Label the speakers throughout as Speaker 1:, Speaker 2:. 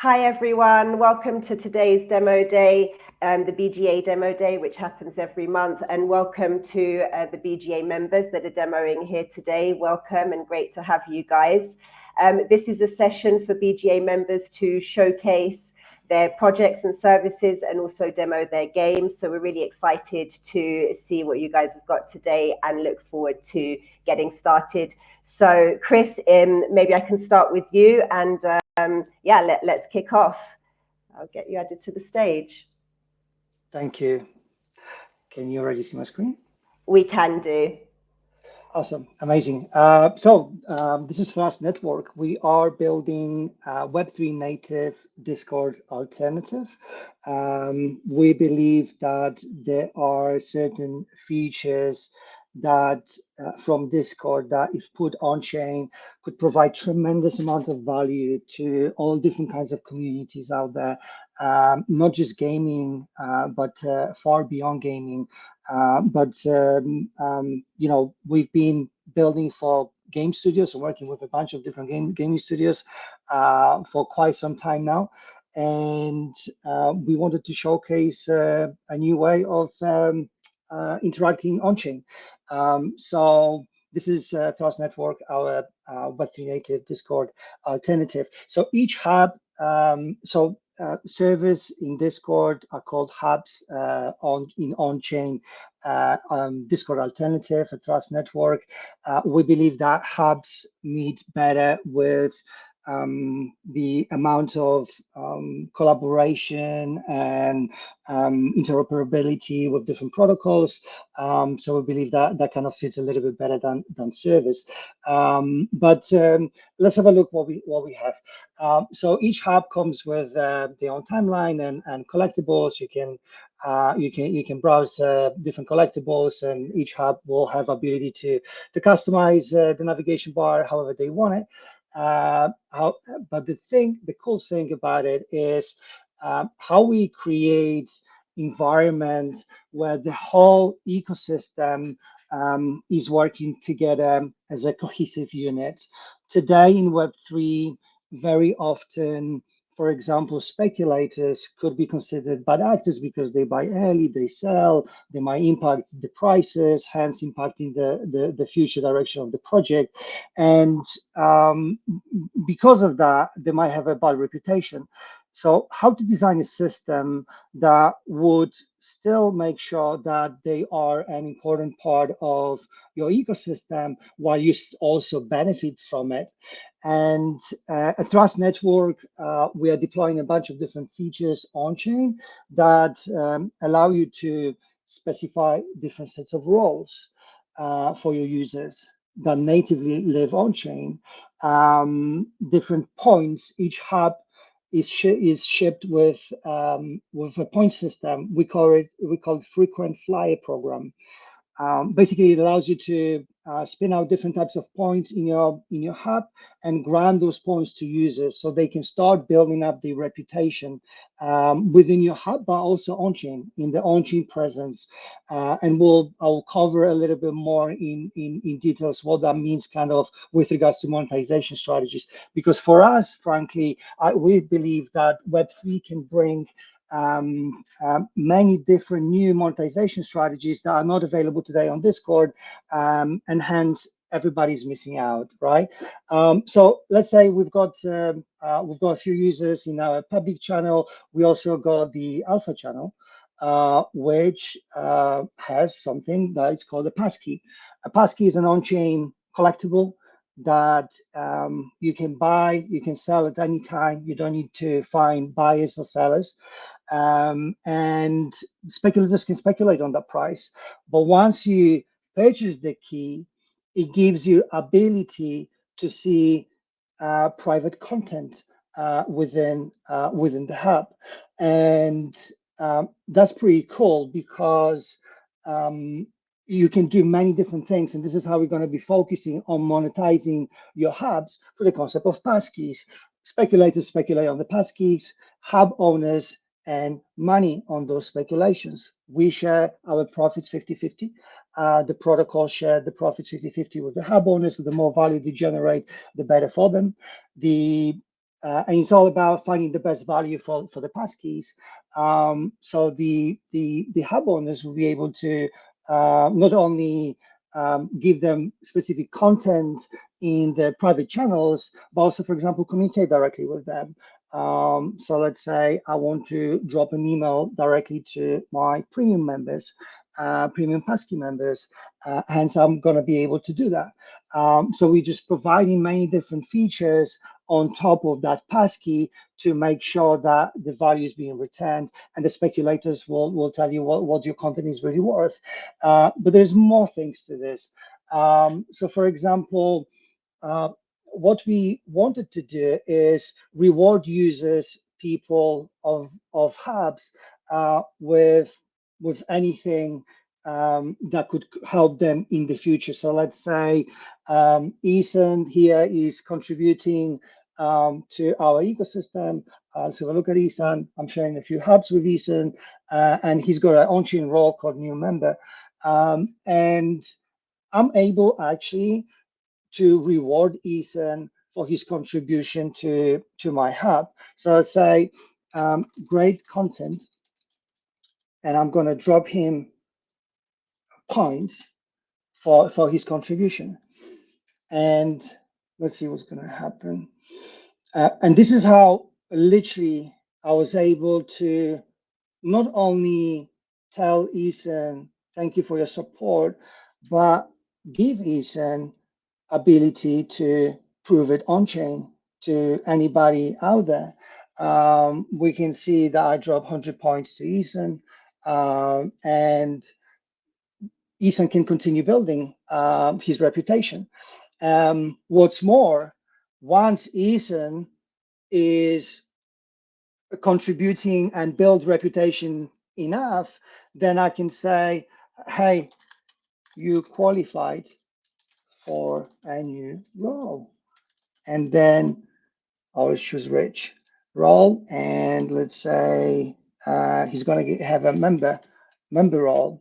Speaker 1: Hi everyone, welcome to today's demo day, the BGA demo day, which happens every month, and welcome to the BGA members that are demoing here today. Welcome and great to have you guys. This is a session for BGA members to showcase their projects and services and also demo their games. So we're really excited to see what you guys have got today and look forward to getting started. So Chris, maybe I can start with you and yeah, let's kick off. I'll get you added to the stage.
Speaker 2: Thank you. Can you already see my screen?
Speaker 1: We can do.
Speaker 2: Awesome, amazing. This is Fast Network. We are building a Web3 native Discord alternative. We believe that there are certain features that from Discord that if put on chain could provide tremendous amount of value to all different kinds of communities out there, not just gaming, but far beyond gaming. We've been building for game studios and working with a bunch of different gaming studios for quite some time now. And we wanted to showcase a new way of interacting on-chain. So this is Thrust Network, our Web3 native Discord alternative. So each hub, servers in Discord are called hubs on-chain Discord alternative, a Trust Network. We believe that hubs meet better with the amount of collaboration and interoperability with different protocols. So we believe that that kind of fits a little bit better than service. Let's have a look what we have. So each hub comes with their own timeline and collectibles. You can browse different collectibles, and each hub will have ability to customize the navigation bar however they want it. But the cool thing about it is how we create environment where the whole ecosystem is working together as a cohesive unit. Today in Web3, very often, for example, speculators could be considered bad actors because they buy early, they sell, they might impact the prices, hence impacting the future direction of the project. And because of that, they might have a bad reputation. So how to design a system that would still make sure that they are an important part of your ecosystem while you also benefit from it. And at Trust Network, we are deploying a bunch of different features on-chain that allow you to specify different sets of roles for your users that natively live on-chain. Different points, each hub is shipped with a point system. We call it frequent flyer program. Basically, it allows you to spin out different types of points in your hub and grant those points to users so they can start building up the reputation within your hub, but also on-chain, in the on-chain presence. And I'll cover a little bit more in details what that means kind of with regards to monetization strategies. Because for us, frankly, we believe that Web3 can bring many different new monetization strategies that are not available today on Discord, and hence everybody's missing out, right? So let's say we've got a few users in our public channel. We also got the alpha channel, which has something that is called a passkey. A passkey is an on-chain collectible that you can buy, you can sell at any time. You don't need to find buyers or sellers. And speculators can speculate on that price. But once you purchase the key, it gives you ability to see private content within the hub. And that's pretty cool because you can do many different things. And this is how we're going to be focusing on monetizing your hubs for the concept of passkeys. Speculators speculate on the passkeys, hub owners and money on those speculations. We share our profits 50-50. The protocol share the profits 50-50 with the hub owners. So the more value they generate, the better for them. The and it's all about finding the best value for the passkeys. So the hub owners will be able to not only give them specific content in the private channels, but also, for example, communicate directly with them. So let's say I want to drop an email directly to my premium members, premium passkey members, hence I'm going to be able to do that. So we're just providing many different features on top of that passkey to make sure that the value is being returned, and the speculators will tell you what your content is really worth. But there's more things to this. So for example, what we wanted to do is reward users, people of hubs, with anything that could help them in the future. So let's say Ethan here is contributing to our ecosystem. So look at Ethan. I'm sharing a few hubs with Ethan, and he's got an on-chain role called new member, and I'm able actually to reward Ethan for his contribution to my hub. So I'll say great content, and I'm going to drop him points for his contribution. And let's see what's going to happen. And this is how literally I was able to not only tell Ethan, thank you for your support, but give Ethan ability to prove it on chain to anybody out there. We can see that I drop 100 points to Ethan, and Ethan can continue building his reputation. What's more, once Ethan is contributing and build reputation enough, then I can say, hey, you qualified for a new role. And then I always choose Rich role, and let's say he's going to have a member role.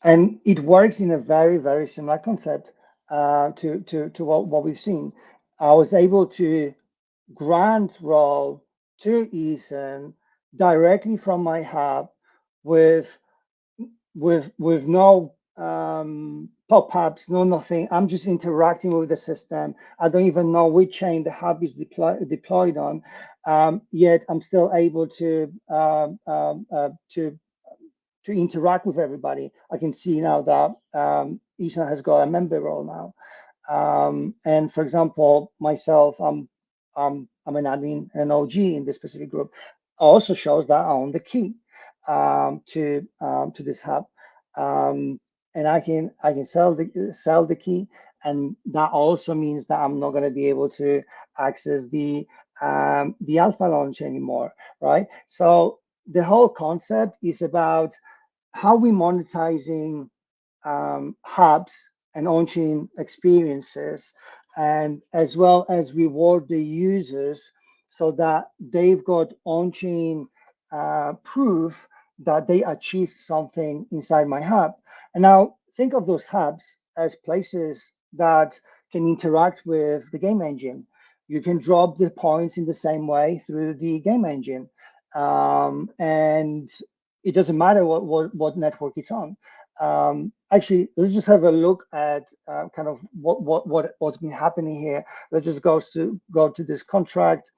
Speaker 2: And it works in a very, very similar concept to what we've seen. I was able to grant role to Ethan directly from my hub with no pop-ups, no nothing. I'm just interacting with the system. I don't even know which chain the hub is deployed on. Yet I'm still able to interact with everybody. I can see now that Ethan has got a member role now. And for example, myself, I'm an admin, an OG in this specific group. Also shows that I own the key to this hub, and I can sell the key, and that also means that I'm not going to be able to access the alpha launch anymore, right? So the whole concept is about how we monetizing hubs and on-chain experiences, and as well as reward the users so that they've got on-chain proof that they achieved something inside my hub. And now think of those hubs as places that can interact with the game engine. You can drop the points in the same way through the game engine, and it doesn't matter what network it's on. Actually, let's just have a look at kind of what's been happening here. Let's just go to this contract,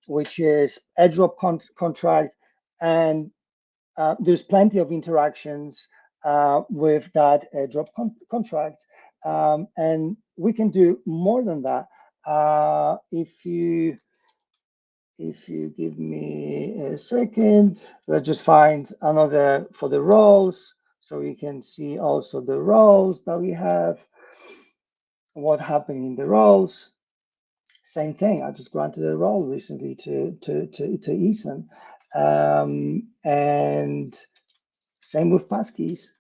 Speaker 2: which is airdrop contract, and there's plenty of interactions with that airdrop contract, and we can do more than that. If you give me a second, let's just find another for the roles, so we can see also the roles that we have, what happened in the roles. Same thing, I just granted a role recently to Ethan, and same with passkeys.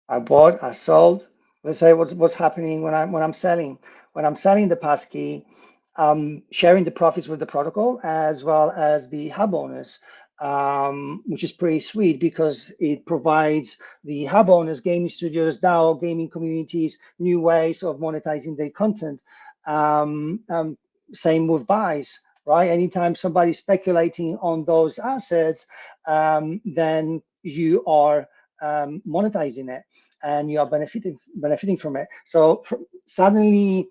Speaker 2: I bought, I sold. Let's say what's happening when I'm selling. When I'm selling the passkey, I'm sharing the profits with the protocol as well as the hub owners. which is pretty sweet because it provides the hub owners, gaming studios, DAO, gaming communities, new ways of monetizing their content. Same with buys, right? Anytime somebody's speculating on those assets, then you are monetizing it and you are benefiting from it. So suddenly,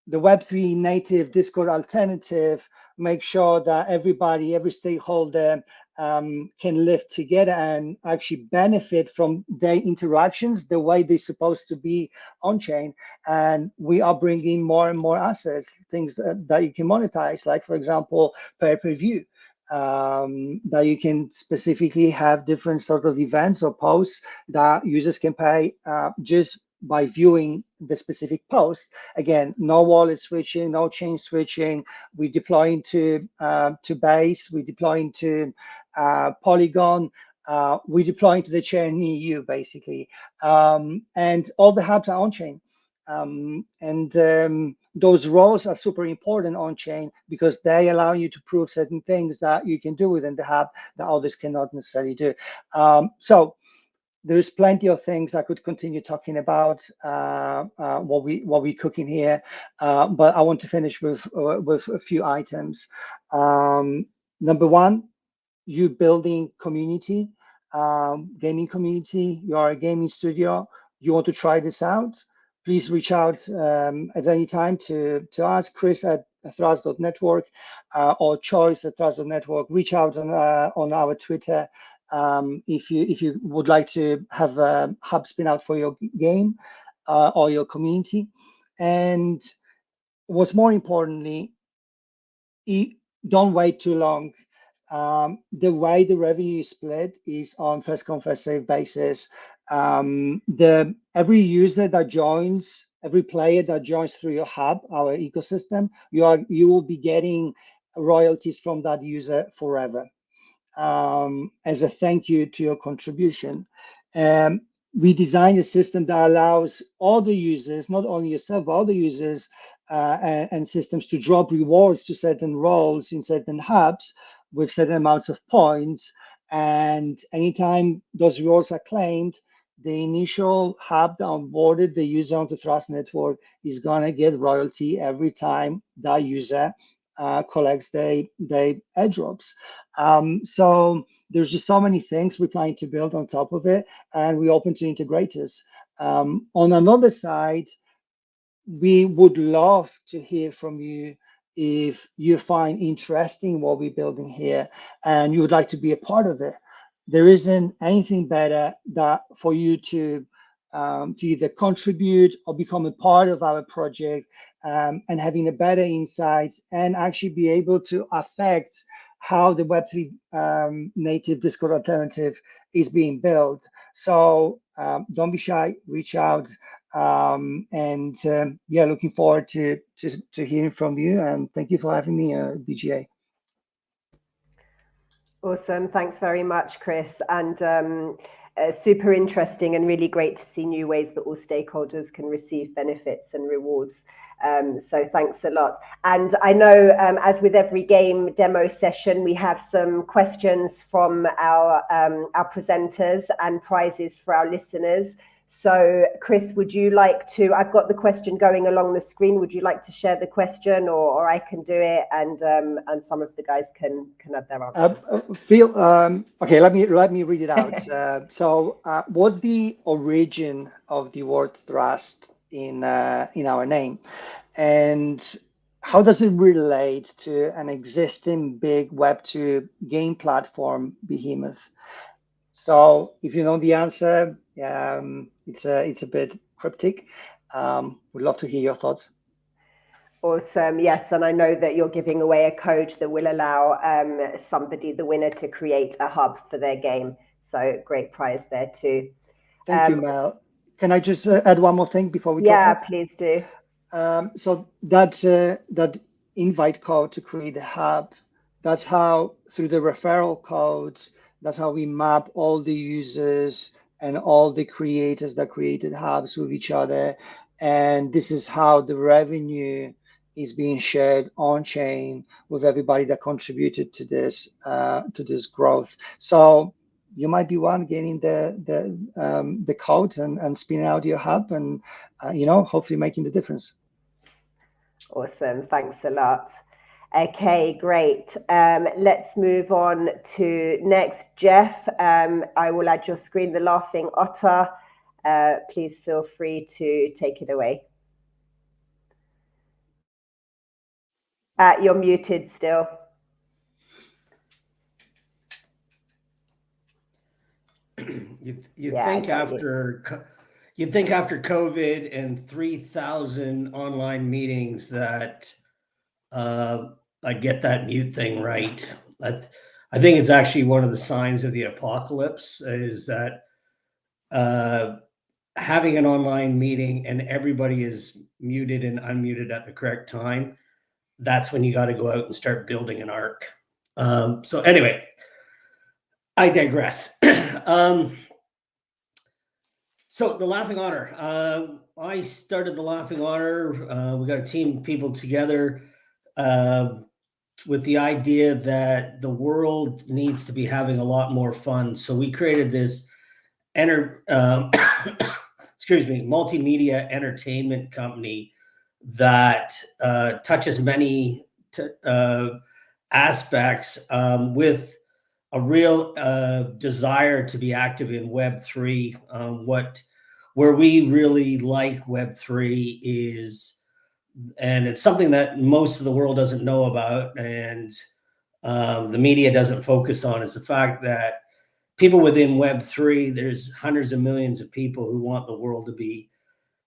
Speaker 2: the Web3 native Discord alternative makes sure that everybody, every stakeholder can live together and actually benefit from their interactions the way they're supposed to be on chain. And we are bringing more and more assets, things that you can monetize, like, for example, pay-per-view. That you can specifically have different sort of events or posts that users can pay just by viewing the specific post. Again, no wallet switching, no chain switching. We deploy into to Base, we deploy into Polygon, we deploy into the chain near you, basically. And all the hubs are on chain. Those roles are super important on chain because they allow you to prove certain things that you can do within the hub that others cannot necessarily do. So there's plenty of things I could continue talking about what we're cooking here, but I want to finish with a few items. Number one, you building community, gaming community. You are a gaming studio. You want to try this out? Please reach out at any time to us, Chris at Thras.network or Choice at Thras.network. Reach out on our Twitter if you would like to have a hub spin out for your game or your community. And what's more importantly, don't wait too long. The way the revenue is split is on first come first serve basis. Every user that joins, every player that joins through your hub, our ecosystem, you will be getting royalties from that user forever as a thank you to your contribution. We designed a system that allows all the users, not only yourself, but all the users and systems to drop rewards to certain roles in certain hubs with certain amounts of points. And anytime those rewards are claimed, the initial hub that onboarded the user onto Thras Network is going to get royalty every time that user collects their airdrops. So there's just so many things we're planning to build on top of it, and we're open to integrators. On another side, we would love to hear from you if you find interesting what we're building here and you would like to be a part of it. There isn't anything better that for you to either contribute or become a part of our project and having a better insights and actually be able to affect how the Web3 native Discord alternative is being built. So don't be shy, reach out. Yeah, looking forward to hearing from you, and thank you for having me, BGA.
Speaker 1: Awesome, thanks very much, Chris. And super interesting and really great to see new ways that all stakeholders can receive benefits and rewards. So thanks a lot. And I know, as with every game demo session, we have some questions from our presenters and prizes for our listeners. So Chris, would you like to, I've got the question going along the screen. Would you like to share the question or I can do it and some of the guys can add their answers?
Speaker 2: Okay, let me read it out. So what's the origin of the word Thrust in our name? And how does it relate to an existing big Web2 game platform, Behemoth? So if you know the answer, it's a bit cryptic. We'd love to hear your thoughts.
Speaker 1: Awesome. Yes, and I know that you're giving away a code that will allow the winner, to create a hub for their game. So great prize there too.
Speaker 2: Thank you, Mel. Can I just add one more thing before we
Speaker 1: Yeah,
Speaker 2: talk?
Speaker 1: Please do.
Speaker 2: So that invite code to create the hub, that's how, through the referral codes, that's how we map all the users and all the creators that created hubs with each other. And this is how the revenue is being shared on chain with everybody that contributed to this growth. So you might be one getting the code and spinning out your hub and hopefully making the difference.
Speaker 1: Awesome, thanks a lot. Okay, great. Let's move on to next, Jeff. I will add your screen, the Laughing Otter. Please feel free to take it away. You're muted still.
Speaker 3: You'd think after COVID and 3,000 online meetings that I'd get that mute thing right. I think it's actually one of the signs of the apocalypse is that having an online meeting and everybody is muted and unmuted at the correct time. That's when you got to go out and start building an arc. So anyway, I digress. So the Laughing Otter, I started the Laughing Otter. We got a team of people together with the idea that the world needs to be having a lot more fun. So we created this multimedia entertainment company that touches many aspects with a real desire to be active in Web3. Where we really like Web3 is, and it's something that most of the world doesn't know about, and the media doesn't focus on, is the fact that people within Web3, there's hundreds of millions of people who want the world to be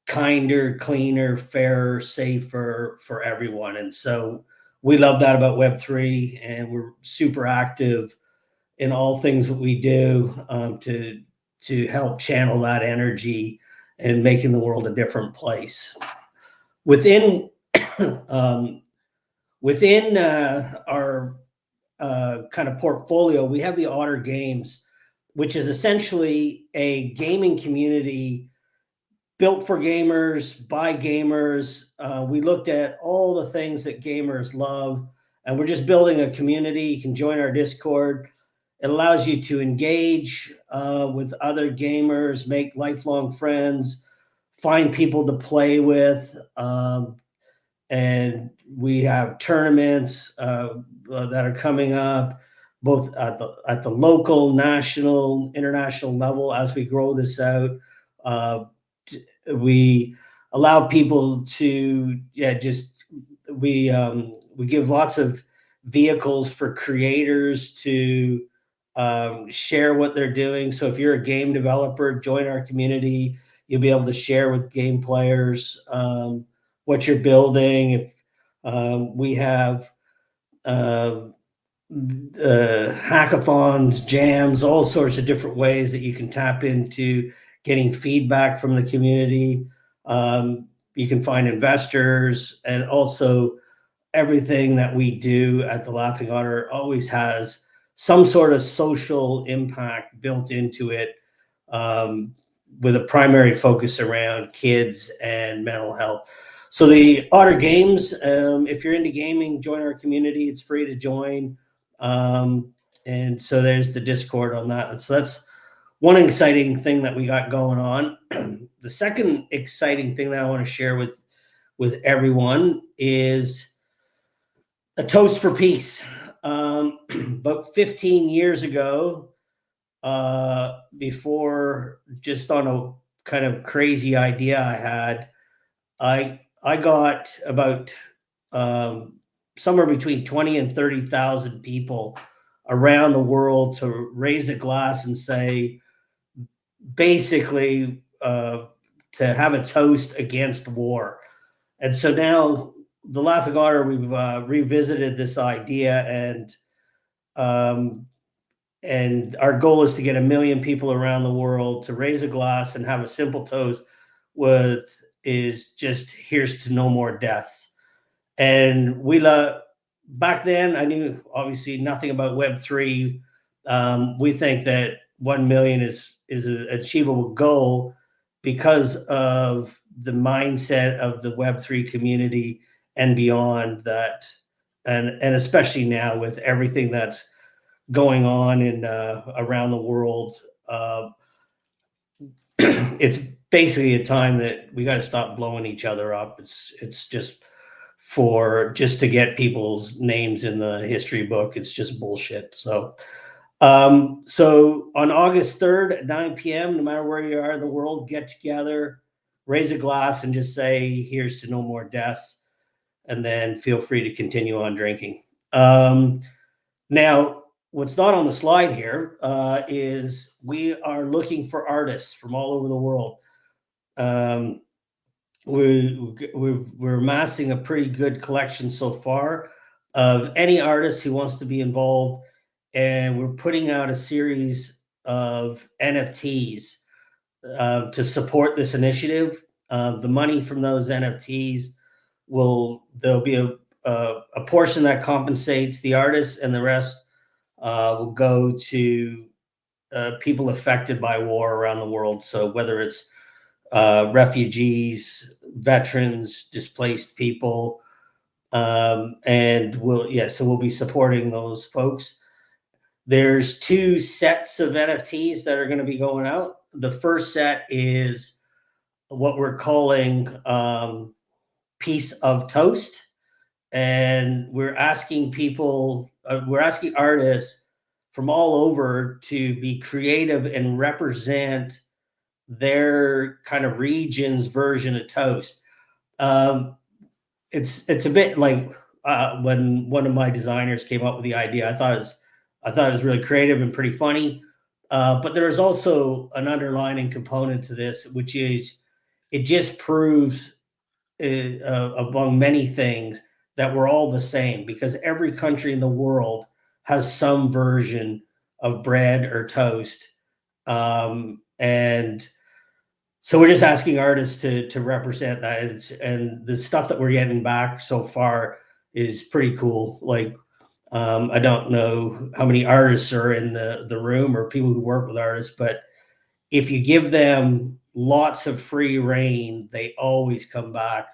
Speaker 3: kinder, cleaner, fairer, safer for everyone. And so we love that about Web3, and we're super active in all things that we do to help channel that energy and making the world a different place. Within our kind of portfolio, we have the Otter Games, which is essentially a gaming community built for gamers, by gamers. We looked at all the things that gamers love, and we're just building a community. You can join our Discord. It allows you to engage with other gamers, make lifelong friends, find people to play with. And we have tournaments that are coming up, both at the local, national, international level. As we grow this out, we allow people to we give lots of vehicles for creators to share what they're doing. So if you're a game developer, join our community. You'll be able to share with game players what you're building. If we have hackathons, jams, all sorts of different ways that you can tap into getting feedback from the community. You can find investors, and also everything that we do at the Laughing Otter always has some sort of social impact built into it, with a primary focus around kids and mental health. So the Otter Games, if you're into gaming, join our community. It's free to join. And so there's the Discord on that. So that's one exciting thing that we got going on. The second exciting thing that I want to share with everyone is a toast for peace. About 15 years ago, before, just on a kind of crazy idea I had, I got about somewhere between 20 and 30,000 people around the world to raise a glass and say, basically, to have a toast against war. And so now the Laughing Otter, we've revisited this idea, and our goal is to get 1 million people around the world to raise a glass and have a simple toast is just, here's to no more deaths. And back then I knew obviously nothing about Web3. We think that 1 million is an achievable goal because of the mindset of the Web3 community and beyond that. And especially now with everything that's going on in around the world, it's basically a time that we got to stop blowing each other up. It's just to get people's names in the history book. It's just bullshit. So so on August 3rd at 9 p.m., no matter where you are in the world, get together, raise a glass, and just say, "Here's to no more deaths," and then feel free to continue on drinking. Now, what's not on the slide here is we are looking for artists from all over the world. We're amassing a pretty good collection so far of any artist who wants to be involved, and we're putting out a series of NFTs to support this initiative. The money from those NFTs there'll be a portion that compensates the artists, and the rest will go to people affected by war around the world. So whether it's refugees, veterans, displaced people, and we'll be supporting those folks. There's 2 sets of NFTs that are going to be going out. The first set is what we're calling Piece of Toast. And we're asking artists from all over to be creative and represent their kind of region's version of toast. It's a bit like when one of my designers came up with the idea. I thought it was really creative and pretty funny. But there is also an underlying component to this, which is it just proves, among many things, that we're all the same, because every country in the world has some version of bread or toast. And so we're just asking artists to represent that. And the stuff that we're getting back so far is pretty cool. Like, I don't know how many artists are in the room or people who work with artists, but if you give them lots of free reign, they always come back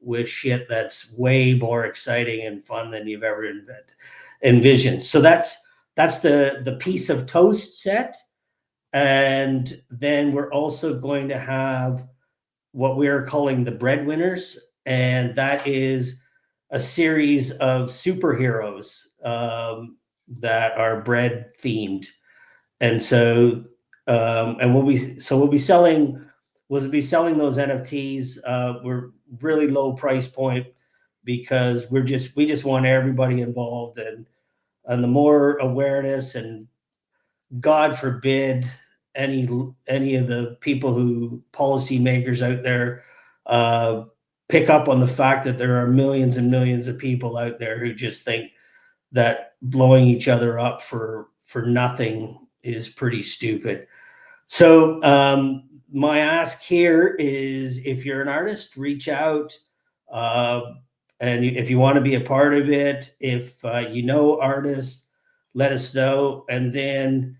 Speaker 3: with shit that's way more exciting and fun than you've ever envisioned. So that's the Piece of Toast set. And then we're also going to have what we're calling the Breadwinners, and that is a series of superheroes that are bread themed. And so we'll be selling those NFTs. We're really low price point because we just want everybody involved, and the more awareness, and God forbid any of the people policymakers out there pick up on the fact that there are millions and millions of people out there who just think that blowing each other up for nothing is pretty stupid. So my ask here is, if you're an artist, reach out. And if you want to be a part of it, if you know artists, let us know. And then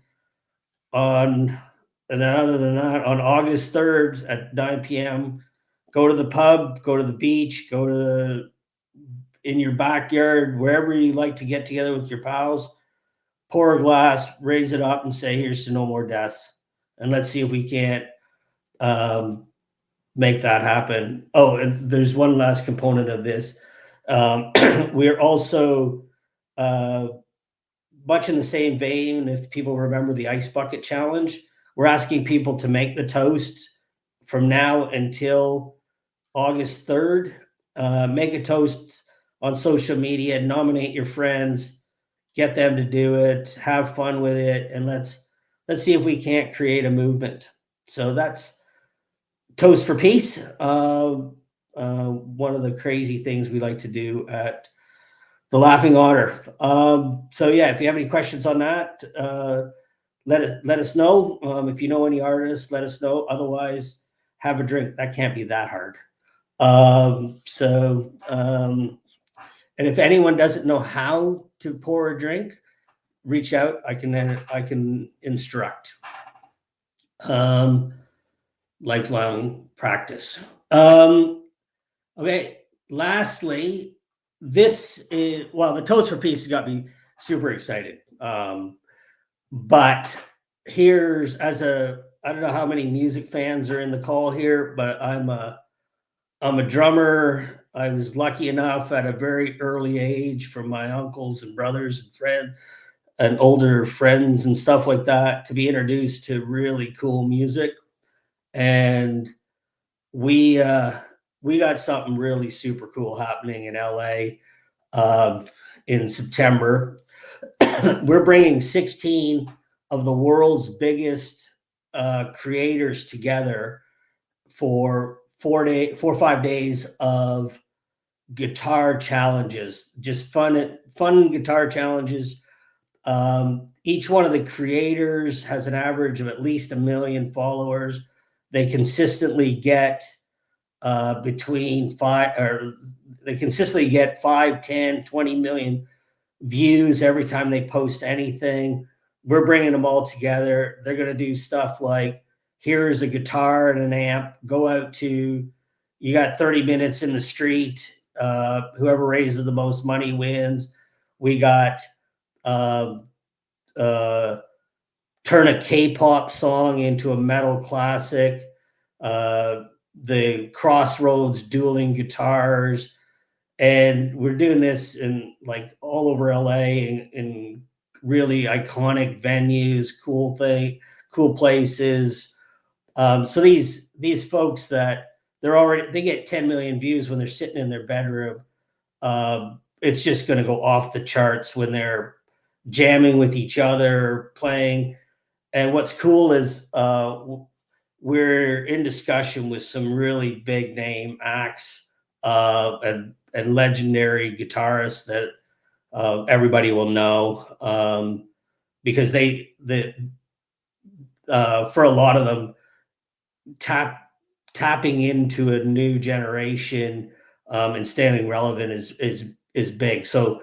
Speaker 3: other than that, on August 3rd at 9 p.m., go to the pub, go to the beach, in your backyard, wherever you like to get together with your pals, pour a glass, raise it up, and say, "Here's to no more deaths." And let's see if we can't make that happen. Oh, and there's one last component of this. We're also much in the same vein, if people remember the Ice Bucket Challenge, we're asking people to make the toast from now until August 3rd. Make a toast on social media, nominate your friends, get them to do it, have fun with it, and let's see if we can't create a movement. So that's Toast for Peace. One of the crazy things we like to do at the Laughing Otter. So yeah, if you have any questions on that, let us know. If you know any artists, let us know. Otherwise, have a drink. That can't be that hard. And if anyone doesn't know how to pour a drink, reach out. I can instruct. Lifelong practice. Okay. lastly, this is, well, the Toast for Peace has got me super excited. But here's, I don't know how many music fans are in the call here, but I'm a drummer. I was lucky enough at a very early age from my uncles and brothers and friends and older friends and stuff like that to be introduced to really cool music. And we got something really super cool happening in LA in September. We're bringing 16 of the world's biggest creators together for 4 or 5 days of guitar challenges, just fun guitar challenges. Each one of the creators has an average of at least 1 million followers. They consistently get between 5, 10, 20 million views every time they post anything. We're bringing them all together. They're going to do stuff like, here's a guitar and an amp, go out to, you got 30 minutes in the street. Whoever raises the most money wins. We got turn a K-pop song into a metal classic. The Crossroads dueling guitars. And we're doing this in like all over LA in really iconic venues, cool places. So these folks that they get 10 million views when they're sitting in their bedroom. It's just going to go off the charts when they're jamming with each other, playing. And what's cool is we're in discussion with some really big name acts and legendary guitarists that everybody will know, because for a lot of them, tapping into a new generation and staying relevant is big. So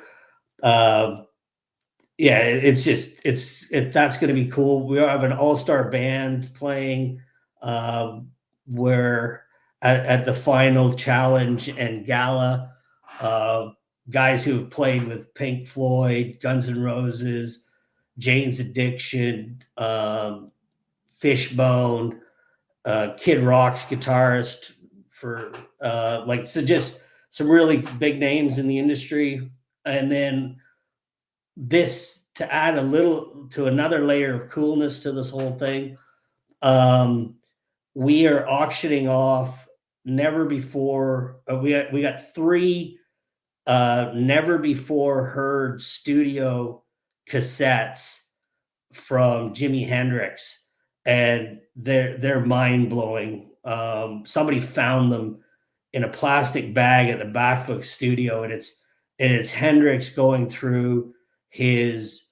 Speaker 3: yeah, that's going to be cool. We have an all-star band playing where at the final challenge and gala, guys who have played with Pink Floyd, Guns N' Roses, Jane's Addiction, Fishbone, Kid Rock's guitarist so just some really big names in the industry. And then this, to add another layer of coolness to this whole thing, we are auctioning off never before. We got 3 never before heard studio cassettes from Jimi Hendrix, and they're mind blowing. Somebody found them in a plastic bag at the back of a studio, and it's Hendrix going through his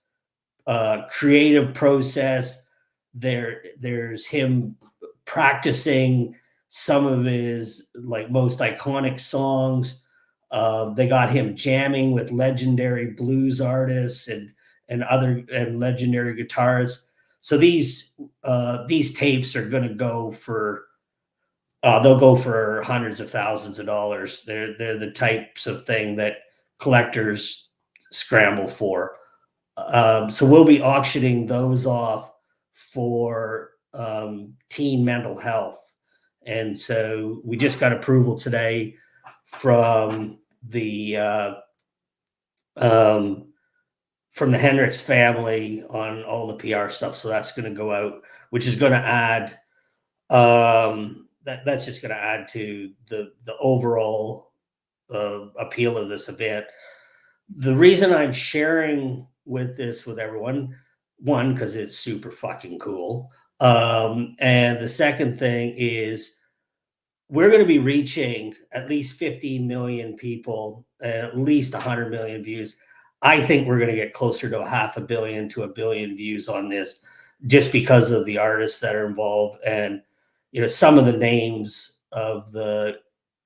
Speaker 3: creative process. There's him practicing some of his like most iconic songs. They got him jamming with legendary blues artists and legendary guitarists. So these tapes are going to go for they'll go for hundreds of thousands of dollars. They're the types of thing that collectors scramble for. So we'll be auctioning those off for teen mental health. And so we just got approval today from the Hendrix family on all the PR stuff. So that's going to go out, which is going to add that's just going to add to the overall appeal of this event. The reason I'm sharing with everyone, one, because it's super fucking cool. And the second thing is we're going to be reaching at least 50 million people and at least 100 million views. I think we're going to get closer to 500 million to 1 billion views on this, just because of the artists that are involved and, some of the names of the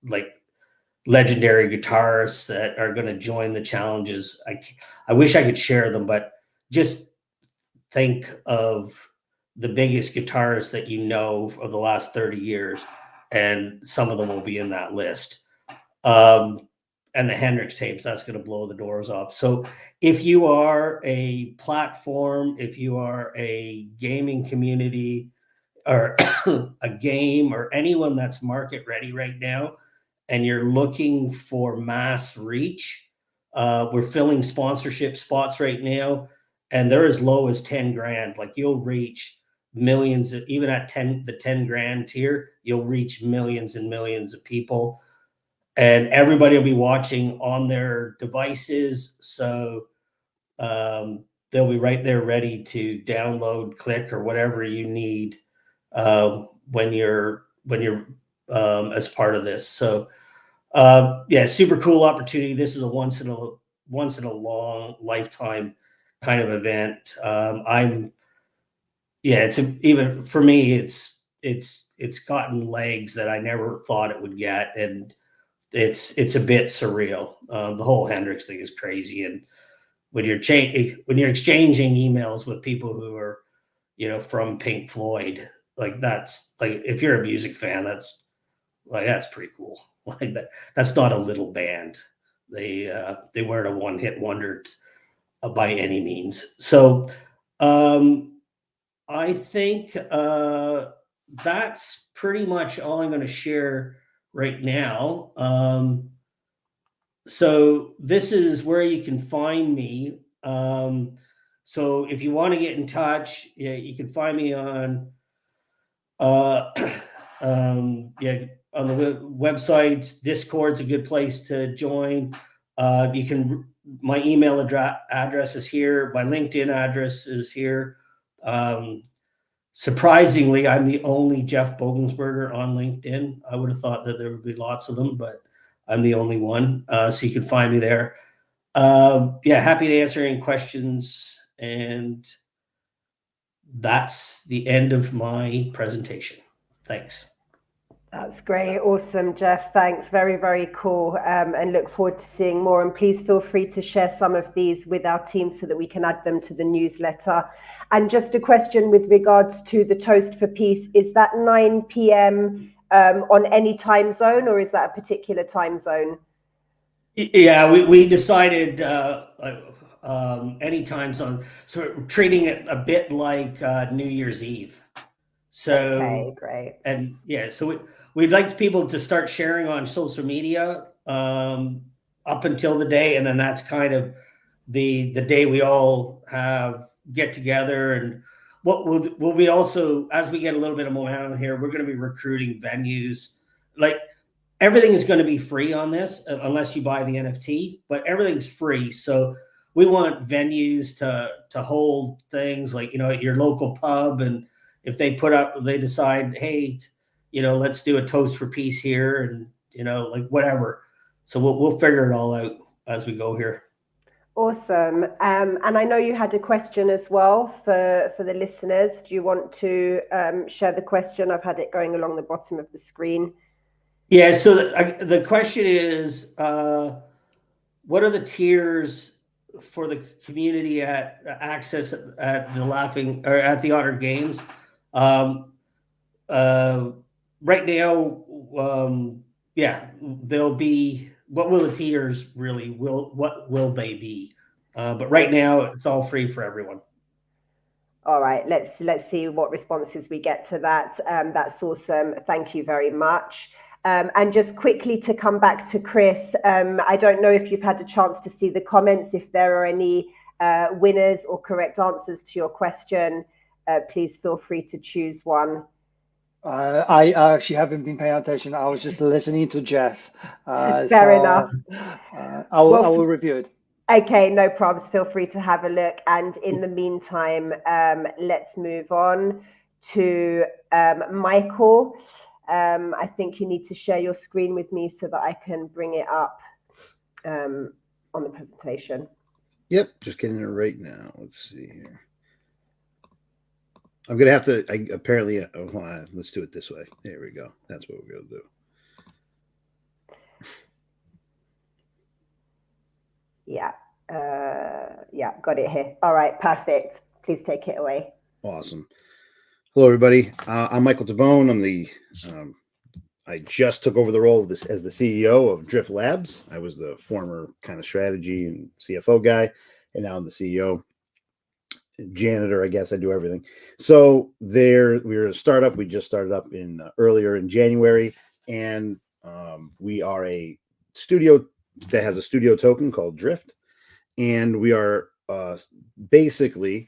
Speaker 3: like legendary guitarists that are going to join the challenges. I wish I could share them, but just think of the biggest guitarists that of the last 30 years, and some of them will be in that list. and the Hendrix tapes, that's going to blow the doors off. So if you are a platform, if you are a gaming community or a game or anyone that's market ready right now, and you're looking for mass reach, we're filling sponsorship spots right now, and they're as low as 10 grand. Like you'll reach millions, even at the 10 grand tier, you'll reach millions and millions of people. And everybody will be watching on their devices, so they'll be right there ready to download, click, or whatever you need when you're as part of this. So yeah, super cool opportunity. This is a once in a long lifetime kind of event. Even for me, it's gotten legs that I never thought it would get, and it's a bit surreal. The whole Hendrix thing is crazy, and when you're exchanging emails with people who are, from Pink Floyd, like that's like, if you're a music fan, that's pretty cool. Like that's not a little band. They weren't a one-hit wonder by any means. So I think that's pretty much all I'm going to share right now. So this is where you can find me. So if you want to get in touch, you can find me on on the websites. Discord's a good place to join. My email address is here. My LinkedIn address is here. Surprisingly, I'm the only Jeff Bogensberger on LinkedIn. I would have thought that there would be lots of them, but I'm the only one. So you can find me there. Happy to answer any questions. And that's the end of my presentation. Thanks.
Speaker 1: That's great. Awesome, Jeff. Thanks. Very, very cool. And look forward to seeing more. And please feel free to share some of these with our team so that we can add them to the newsletter. And just a question with regards to the Toast for Peace, is that 9 p.m. On any time zone, or is that a particular time zone?
Speaker 3: Yeah, we decided any time zone. So we're treating it a bit like New Year's Eve. So
Speaker 1: okay, great.
Speaker 3: And yeah, so we'd like people to start sharing on social media up until the day, and then that's kind of the day we all get together. And what we'll be also, as we get a little bit of momentum here, we're going to be recruiting venues. Like everything is going to be free on this unless you buy the NFT, but everything's free. So we want venues to hold things like, at your local pub, and if they decide, hey, let's do a Toast for Peace here, and like whatever. So we'll figure it all out as we go here.
Speaker 1: Awesome. And I know you had a question as well for the listeners. Do you want to share the question? I've had it going along the bottom of the screen.
Speaker 3: Yeah. So the question is, what are the tiers for the community at access at the Otter Games? Right now, they'll be. What will the tiers really? What will they be? But right now, it's all free for everyone.
Speaker 1: All right, let's see what responses we get to that. That's awesome. Thank you very much. And just quickly to come back to Chris, I don't know if you've had a chance to see the comments. If there are any winners or correct answers to your question, please feel free to choose one.
Speaker 2: I actually haven't been paying attention. I was just listening to Jeff.
Speaker 1: Fair enough.
Speaker 2: I will review it.
Speaker 1: Okay, no problems. Feel free to have a look. And in the meantime, let's move on to Michael. I think you need to share your screen with me so that I can bring it up on the presentation.
Speaker 4: Yep, just getting it right now. Let's see here. I'm going to have to, hold on, let's do it this way. There we go. That's what we're going to do.
Speaker 1: Yeah. Got it here. All right, perfect. Please take it away.
Speaker 4: Awesome. Hello, everybody. I'm Michael Tabone. I'm the I just took over the role of this as the CEO of Drift Labs. I was the former kind of strategy and CFO guy, and now I'm the CEO. Janitor, I guess I do everything. So we're a startup. We just started up in earlier in January, and we are a studio that has a studio token called Drift, and we are basically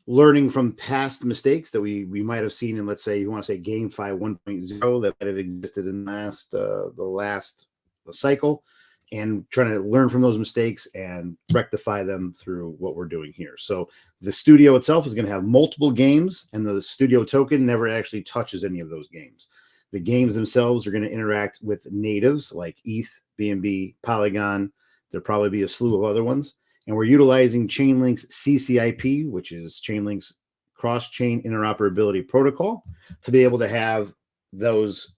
Speaker 4: learning from past mistakes that we might have seen in, let's say, you want to say GameFi 1.0 that might have existed in the last cycle, and trying to learn from those mistakes and rectify them through what we're doing here. So the studio itself is going to have multiple games, and the studio token never actually touches any of those games. The games themselves are going to interact with natives like ETH, BNB, Polygon. There'll probably be a slew of other ones. And we're utilizing Chainlink's CCIP, which is Chainlink's cross-chain interoperability protocol, to be able to have those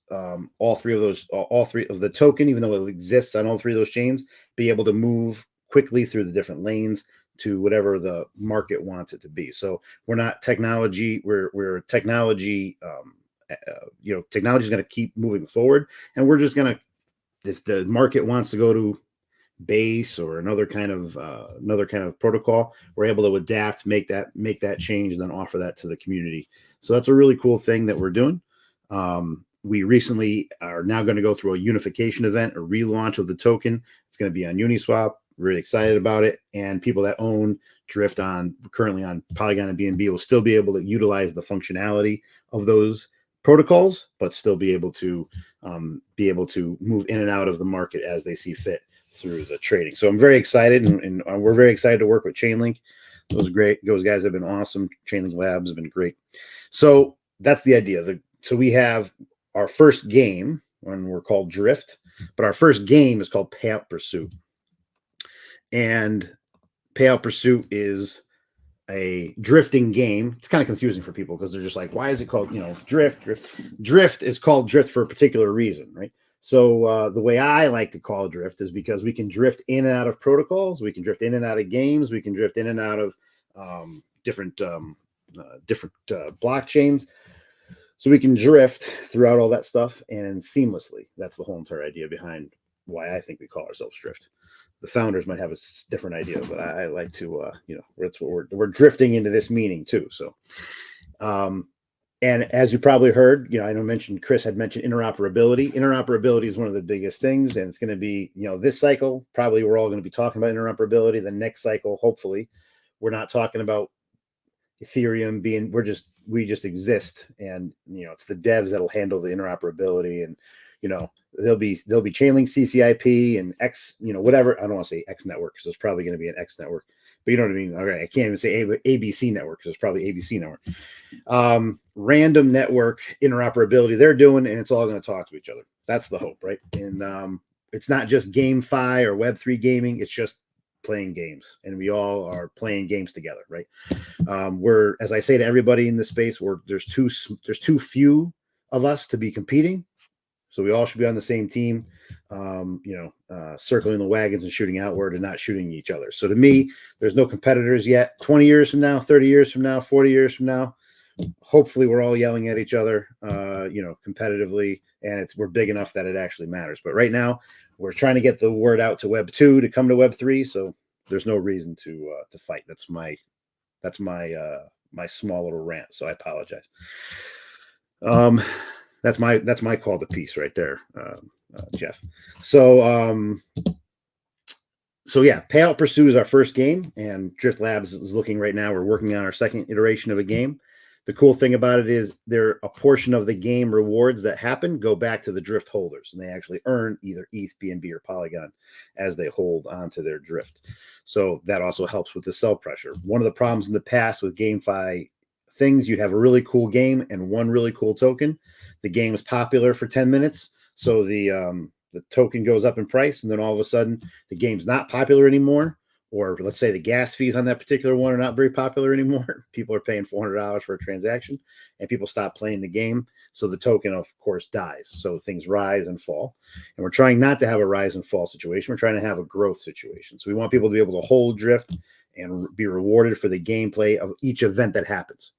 Speaker 4: all three of the token, even though it exists on all three of those chains, be able to move quickly through the different lanes to whatever the market wants it to be. So we're not technology, we're technology, technology is going to keep moving forward, and we're just going to, if the market wants to go to base or another kind of protocol, we're able to adapt, make that change, and then offer that to the community. So that's a really cool thing that we're doing. We recently are now going to go through a unification event, a relaunch of the token. It's going to be on Uniswap. Really excited about it. And people that own Drift currently on Polygon and BNB will still be able to utilize the functionality of those protocols, but still be able to move in and out of the market as they see fit through the trading. So I'm very excited, and we're very excited to work with Chainlink. Those guys have been awesome. Chainlink Labs have been great. So that's the idea. So we have our first game when we're called Drift, but our first game is called Payout Pursuit. And Payout Pursuit is a drifting game. It's kind of confusing for people because they're just like, why is it called, Drift? Drift is called Drift for a particular reason, right? So the way I like to call Drift is because we can drift in and out of protocols. We can drift in and out of games. We can drift in and out of different blockchains. So we can drift throughout all that stuff and seamlessly. That's the whole entire idea behind why I think we call ourselves Drift. The founders might have a different idea, but I like to, that's what we're drifting into this meaning too. So, and as you probably heard, I know Chris had mentioned interoperability. Interoperability is one of the biggest things, and it's going to be, this cycle, probably we're all going to be talking about interoperability. The next cycle, hopefully, we're not talking about Ethereum being, we just exist, and it's the devs that'll handle the interoperability, and there'll be Chainlink CCIP and X, whatever. I don't want to say X network because there's probably going to be an X network, but you know what I mean. Okay, I can't even say ABC network because there's probably ABC network. Random network interoperability they're doing, and it's all going to talk to each other. That's the hope, right? And it's not just GameFi or Web3 gaming; it's just playing games, and we all are playing games together, right? We're, as I say to everybody in this space, there's too few of us to be competing, so we all should be on the same team, circling the wagons and shooting outward and not shooting each other. So to me, there's no competitors yet. 20 years from now, 30 years from now, 40 years from now, hopefully we're all yelling at each other, competitively, and we're big enough that it actually matters. But right now, we're trying to get the word out to Web 2 to come to Web 3. So there's no reason to fight. That's my small little rant. So I apologize. That's my call to peace right there, Jeff. So yeah, Payout Pursuit is our first game, and Drift Labs is looking right now. We're working on our second iteration of a game. The cool thing about it is a portion of the game rewards that happen go back to the Drift holders, and they actually earn either ETH, BNB, or Polygon as they hold onto their Drift. So that also helps with the sell pressure. One of the problems in the past with GameFi things, you'd have a really cool game and one really cool token. The game is popular for 10 minutes, so the token goes up in price, and then all of a sudden the game's not popular anymore. Or let's say the gas fees on that particular one are not very popular anymore. People are paying $400 for a transaction, and people stop playing the game. So the token, of course, dies. So things rise and fall. And we're trying not to have a rise and fall situation. We're trying to have a growth situation. So we want people to be able to hold Drift and be rewarded for the gameplay of each event that happens.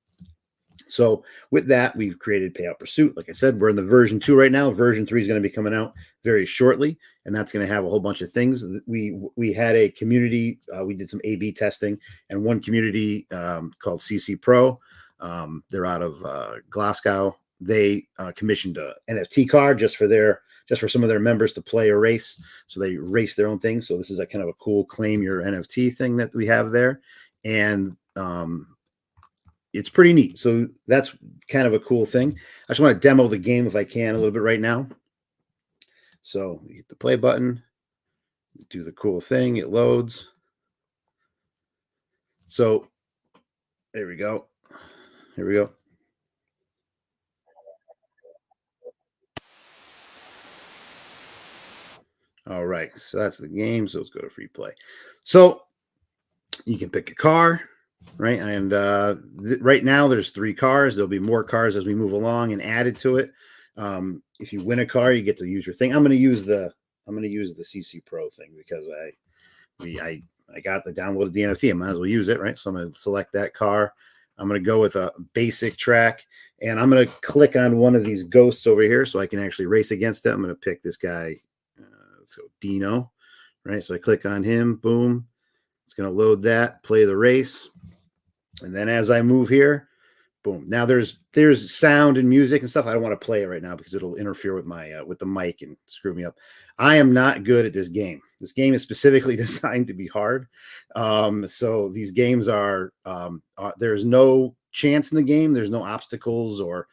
Speaker 4: So with that, we've created Payout Pursuit. Like I said, we're in the version 2 right now. Version 3 is going to be coming out very shortly, and that's going to have a whole bunch of things. We had a community. We did some A/B testing, and one community called CC Pro. They're out of Glasgow. They commissioned a NFT card just for some of their members to play a race. So they race their own thing. So this is a kind of a cool claim your NFT thing that we have there, and it's pretty neat. So that's kind of a cool thing. I just want to demo the game if I can a little bit right now. So you hit the play button, do the cool thing, it loads. So there we go. Here we go. All right, so that's the game. So let's go to free play. So you can pick a car, right? And right now there's 3 cars. There'll be more cars as we move along and added to it. If you win a car, you get to use your thing. I'm going to use the CC Pro thing because I downloaded the NFT. I might as well use it, right? So I'm going to select that car. I'm going to go with a basic track, and I'm going to click on one of these ghosts over here so I can actually race against it. I'm going to pick this guy. Let's go Dino, right? So I click on him, boom. It's going to load that, play the race. And then as I move here, boom. Now there's sound and music and stuff. I don't want to play it right now because it'll interfere with my with the mic and screw me up. I am not good at this game. This game is specifically designed to be hard. So these games are there's no chance in the game. There's no obstacles or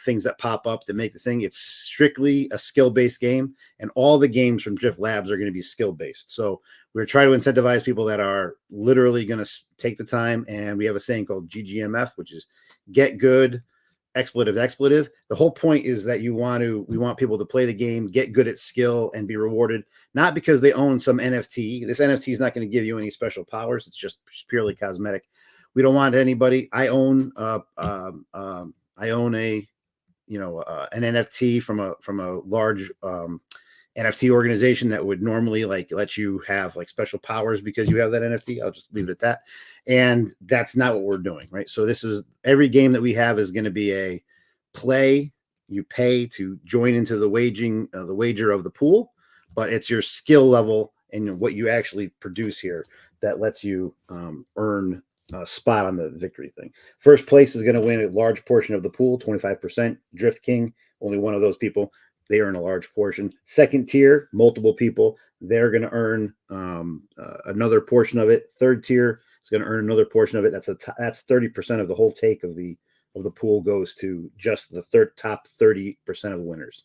Speaker 4: things that pop up to make the thing. It's strictly a skill-based game, and all the games from Drift Labs are going to be skill-based. So we're trying to incentivize people that are literally going to take the time, and we have a saying called GGMF, which is get good, expletive. The whole point is that we want people to play the game, get good at skill, and be rewarded, not because they own some NFT. This NFT is not going to give you any special powers. It's just purely cosmetic. We don't want anybody. I own an NFT from a large NFT organization that would normally let you have special powers because you have that NFT. I'll just leave it at that. And that's not what we're doing, right? So this is every game that we have is going to be a play. You pay to join into the wager of the pool, but it's your skill level and what you actually produce here that lets you earn a spot on the victory thing. First place is going to win a large portion of the pool, 25%. Drift King, only one of those people, they earn a large portion. Second tier, multiple people, they're going to earn another portion of it. Third tier is going to earn another portion of it. That's 30% of the whole take of the pool goes to just the top 30% of winners,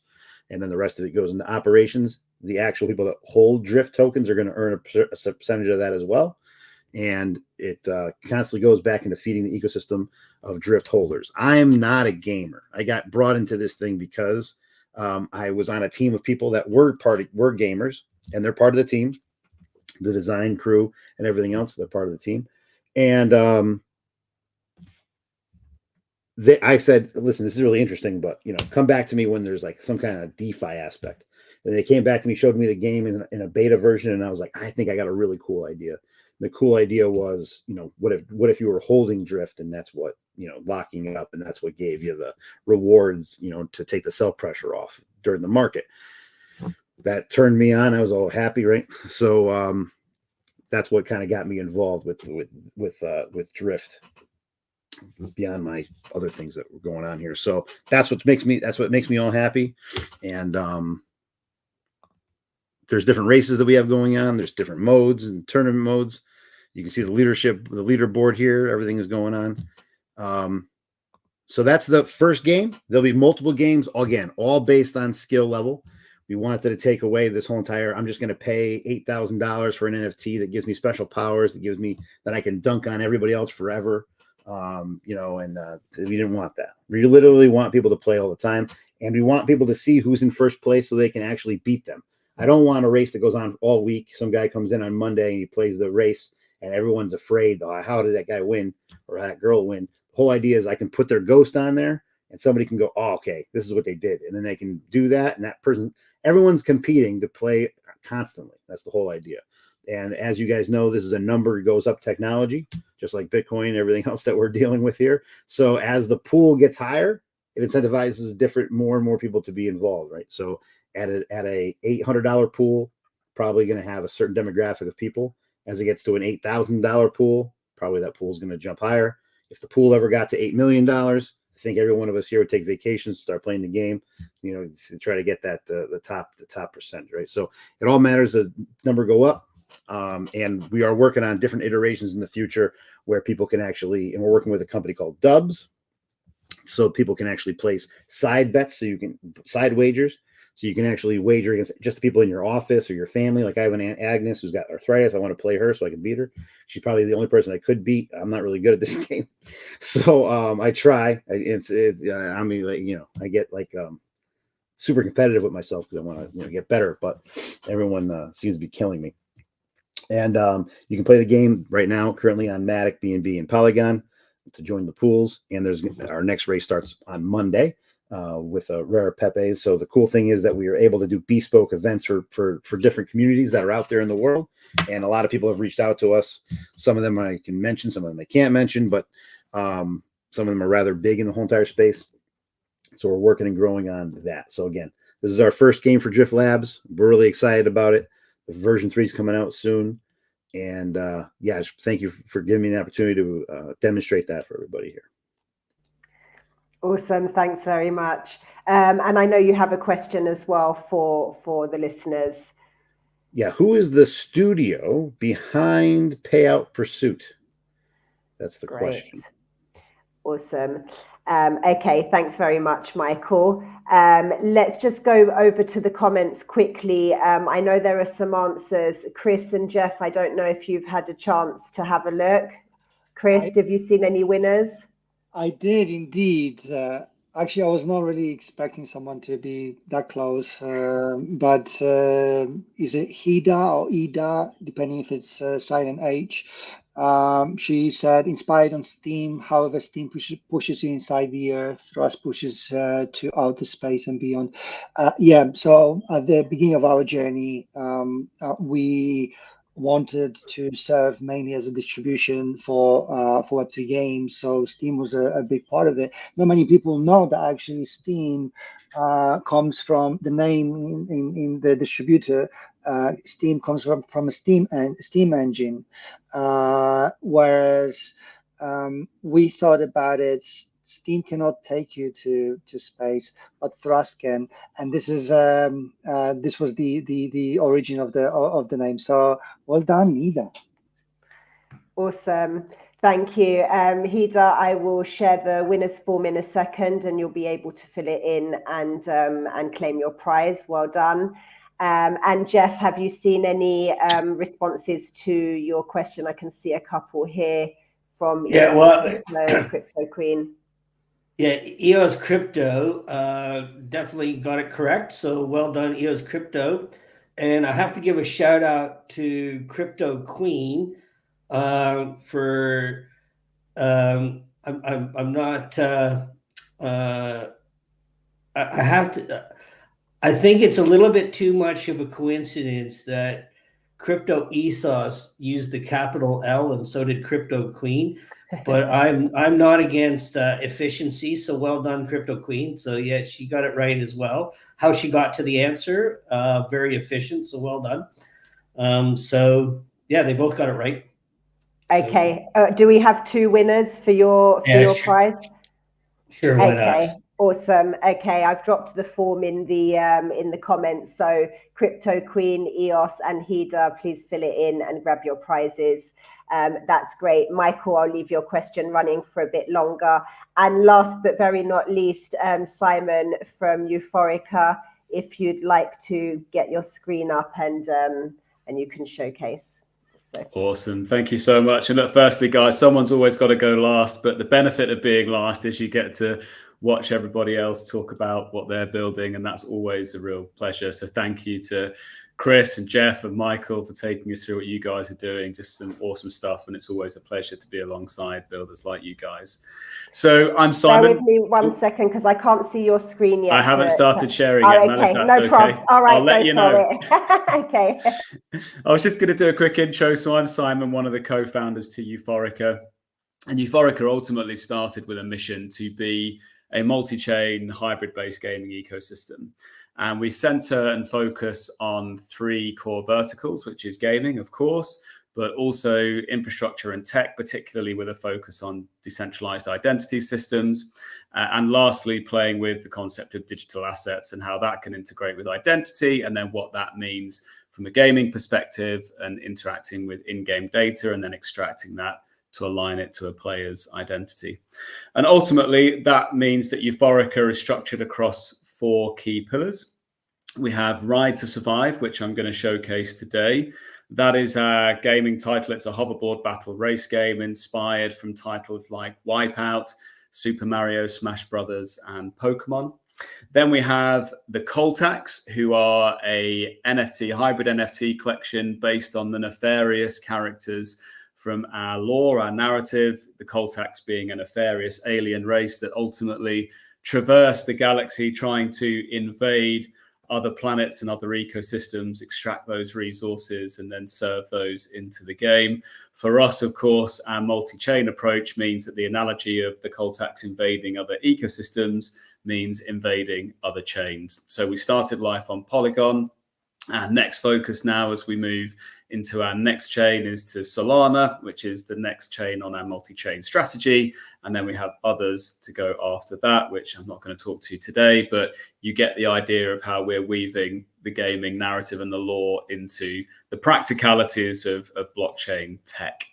Speaker 4: and then the rest of it goes into operations. The actual people that hold Drift tokens are going to earn a percentage of that as well. And it constantly goes back into feeding the ecosystem of Drift holders. I am not a gamer. I got brought into this thing because I was on a team of people that were gamers, and they're part of the team, the design crew and everything else. They're part of the team. And I said, listen, this is really interesting, but come back to me when there's some kind of DeFi aspect. And they came back to me, showed me the game in a beta version, and I was like, I think I got a really cool idea. The cool idea was, what if you were holding Drift, and that's what, locking it up, and that's what gave you the rewards, to take the sell pressure off during the market. That turned me on. I was all happy, right? So that's what kind of got me involved with Drift, beyond my other things that were going on here. So that's what makes me all happy. And there's different races that we have going on. There's different modes and tournament modes. You can see the leaderboard here. Everything is going on. So that's the first game. There'll be multiple games, again, all based on skill level. We wanted to take away this whole entire, I'm just going to pay $8,000 for an NFT that gives me special powers, that I can dunk on everybody else forever. And we didn't want that. We literally want people to play all the time, and we want people to see who's in first place so they can actually beat them. I don't want a race that goes on all week. Some guy comes in on Monday and he plays the race, and everyone's afraid, how did that guy win or that girl win? The whole idea is I can put their ghost on there, and somebody can go, oh, okay, this is what they did. And then they can do that. And that person, everyone's competing to play constantly. That's the whole idea. And as you guys know, this is a number goes up technology, just like Bitcoin and everything else that we're dealing with here. So as the pool gets higher, it incentivizes more and more people to be involved, right? So at a $800 pool, probably going to have a certain demographic of people. As it gets to an $8,000 pool, probably that pool is going to jump higher. If the pool ever got to $8 million, I think every one of us here would take vacations, start playing the game, to try to get that the top percentage, right? So it all matters. The number go up. And we are working on different iterations in the future where people can actually, and we're working with a company called Dubs, so people can actually place side bets, side wagers, so you can actually wager against just the people in your office or your family. Like I have an Aunt Agnes who's got arthritis. I want to play her so I can beat her. She's probably the only person I could beat. I'm not really good at this game, so I try. I mean, I get like super competitive with myself because I want to get better, but everyone seems to be killing me. And you can play the game right now, currently on Matic, BNB, and Polygon to join the pools. And our next race starts on Monday with Rare Pepe. So the cool thing is that we are able to do bespoke events for different communities that are out there in the world. And a lot of people have reached out to us. Some of them I can mention, some of them I can't mention, but some of them are rather big in the whole entire space. So we're working and growing on that. So again, this is our first game for Drift Labs. We're really excited about it. The version 3 is coming out soon. And thank you for giving me the opportunity to demonstrate that for everybody here.
Speaker 1: Awesome. Thanks very much. And I know you have a question as well for the listeners.
Speaker 4: Yeah. Who is the studio behind Payout Pursuit? That's the question.
Speaker 1: Awesome. Okay, thanks very much, Michael. Let's just go over to the comments quickly. I know there are some answers. Chris and Jeff, I don't know if you've had a chance to have a look. Chris, have you seen any winners?
Speaker 2: I did indeed. Actually, I was not really expecting someone to be that close, but is it Hida or Ida, depending if it's silent H? She said, inspired on Steam, however, Steam pushes you inside the earth, Rust pushes to outer space and beyond. So at the beginning of our journey, we wanted to serve mainly as a distribution for Web3 games. So Steam was a big part of it. Not many people know that actually Steam comes from the name in the distributor. Steam comes from a Steam engine, whereas we thought about it. Steam cannot take you to space, but Thrust can, and this was the origin of the name. So well done, Hida.
Speaker 1: Awesome. Thank you. Hida, I will share the winners form in a second and you'll be able to fill it in and claim your prize. Well done. And Jeff, have you seen any responses to your question? I can see a couple here from Crypto Queen.
Speaker 3: Yeah, EOS Crypto definitely got it correct. So well done, EOS Crypto. And I have to give a shout out to Crypto Queen for I'm not I have to. I think it's a little bit too much of a coincidence that Crypto Ethos used the capital L and so did Crypto Queen. But I'm not against efficiency, so well done, Crypto Queen. So yeah, she got it right as well. How she got to the answer, very efficient, so well done. So yeah, they both got it right.
Speaker 1: Okay. Do we have 2 winners for your prize?
Speaker 3: Sure, why not?
Speaker 1: Awesome. Okay, I've dropped the form in the comments. So Crypto Queen, EOS, and Hida, please fill it in and grab your prizes. That's great. Michael, I'll leave your question running for a bit longer. And last but very not least, Simon from Euphorica, if you'd like to get your screen up and you can showcase. So.
Speaker 5: Awesome. Thank you so much. And look, firstly, guys, someone's always got to go last, but the benefit of being last is you get to watch everybody else talk about what they're building, and that's always a real pleasure. So thank you to Chris and Jeff and Michael for taking us through what you guys are doing. Just some awesome stuff, and it's always a pleasure to be alongside builders like you guys. So I'm Simon.
Speaker 1: Bear with me one second because I can't see your screen yet.
Speaker 5: I haven't started sharing yet, Mel,
Speaker 1: okay,
Speaker 5: if that's
Speaker 1: no
Speaker 5: okay.
Speaker 1: problems. All right,
Speaker 5: I'll let you know.
Speaker 1: Okay.
Speaker 5: I was just going to do a quick intro. So I'm Simon, one of the co-founders to Euphorica. And Euphorica ultimately started with a mission to be a multi-chain hybrid-based gaming ecosystem. And we center and focus on 3 core verticals, which is gaming, of course, but also infrastructure and tech, particularly with a focus on decentralized identity systems. And lastly, playing with the concept of digital assets and how that can integrate with identity, and then what that means from a gaming perspective, and interacting with in-game data and then extracting that to align it to a player's identity. And ultimately, that means that Euphorica is structured across 4 key pillars. We have Ride to Survive, which I'm going to showcase today. That is our gaming title. It's a hoverboard battle race game inspired from titles like Wipeout, Super Mario, Smash Brothers, and Pokemon. Then we have the Coltax, who are a hybrid NFT collection based on the nefarious characters from our lore, our narrative, the Coltax being a nefarious alien race that ultimately traverse the galaxy trying to invade other planets and other ecosystems, extract those resources, and then serve those into the game. For us, of course, our multi-chain approach means that the analogy of the Coltax invading other ecosystems means invading other chains. So we started life on Polygon. Our next focus now, as we move into our next chain, is to Solana, which is the next chain on our multi-chain strategy. And then we have others to go after that, which I'm not going to talk to today, but you get the idea of how we're weaving the gaming narrative and the lore into the practicalities of blockchain tech.